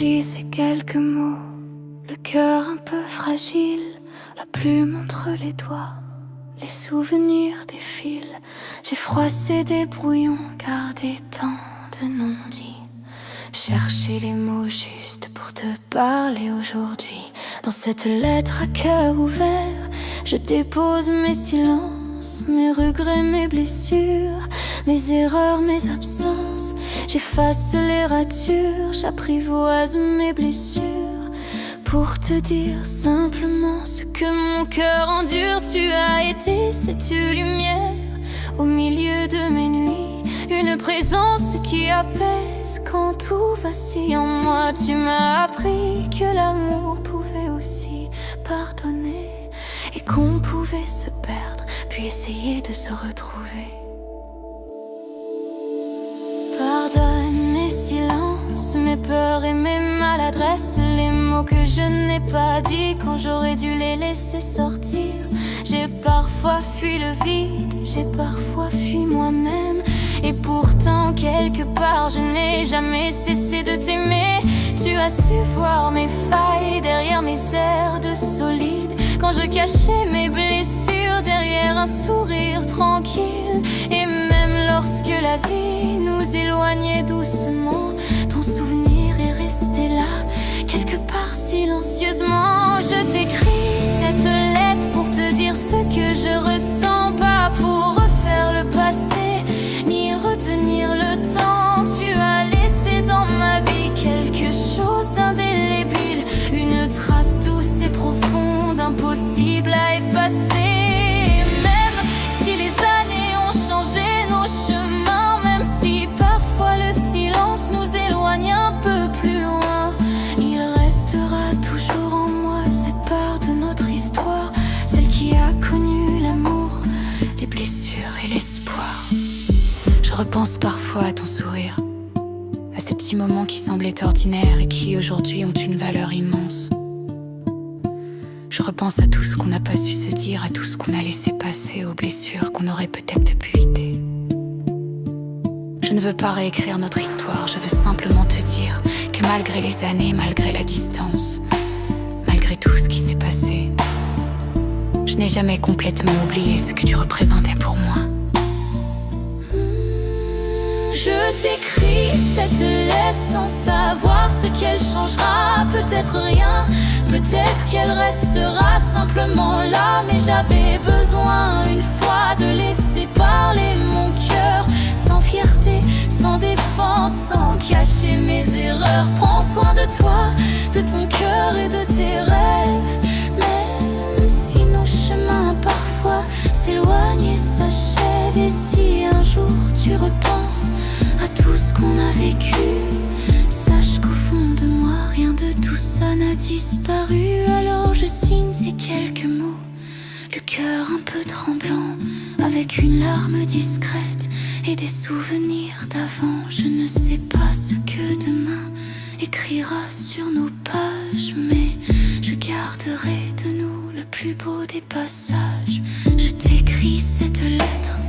t'écris ces quelques mots, le cœur un peu fragile, la plume entre les doigts, les souvenirs défilent. J'ai froissé des brouillons, gardé tant de non-dits, cherché les mots justes pour te parler aujourd'hui. Dans cette lettre à cœur ouvert, je dépose mes silences, mes regrets, mes blessures, mes erreurs, mes absences. J'efface les ratures, j'apprivoise mes blessures, pour te dire simplement ce que mon cœur endure. Tu as été cette lumière au milieu de mes nuits, une présence qui apaise quand tout vacille en moi. Tu m'as appris que l'amour pouvait aussi pardonner, et qu'on pouvait se perdre puis essayer de se retrouver. Pardonne mes silences, mes peurs et mes maladresses, les mots que je n'ai pas dit quand j'aurais dû les laisser sortir. J'ai parfois fui le vide, j'ai parfois fui moi-même, et pourtant quelque part je n'ai jamais cessé de t'aimer. Tu as su voir mes failles derrière mes airs de solide, quand je cachais mes blessures derrière un sourire tranquille. Et même lorsque la vie nous éloignait doucement, ton souvenir est resté là, quelque part silencieusement. Je t'écris cette lettre pour te dire ce que je ressens, pas pour refaire le passé, ni retenir le temps. Tu as laissé dans ma vie quelque chose d'indélébile, une trace douce et profonde, impossible à effacer. Même si les années ont changé nos chemins, même si parfois le silence nous éloigne un peu plus loin, il restera toujours en moi cette part de notre histoire, celle qui a connu l'amour, les blessures et l'espoir. Je repense parfois à ton sourire, à ces petits moments qui semblaient ordinaires et qui aujourd'hui ont une valeur immense. Je repense à tout ce qu'on n'a pas su se dire, à tout ce qu'on a laissé passer, aux blessures qu'on aurait peut-être pu éviter. Je ne veux pas réécrire notre histoire, je veux simplement te dire que malgré les années, malgré la distance, malgré tout ce qui s'est passé, je n'ai jamais complètement oublié ce que tu représentais pour moi. Je t'écris cette lettre sans savoir ce qu'elle changera. Peut-être rien, peut-être qu'elle restera simplement là. Mais j'avais besoin une fois de laisser parler mon cœur, sans fierté, sans défense, sans cacher mes erreurs. Prends soin de toi, de ton cœur et de tes rêves. Même si nos chemins parfois s'éloignent et s'achèvent, et si un jour tu repenses à tout ce qu'on a vécu, sache qu'au fond de moi, rien de tout ça n'a disparu. Alors je signe ces quelques mots, le cœur un peu tremblant, avec une larme discrète et des souvenirs d'avant. Je ne sais pas ce que demain écrira sur nos pages, mais je garderai de nous le plus beau des passages. Je t'écris cette lettre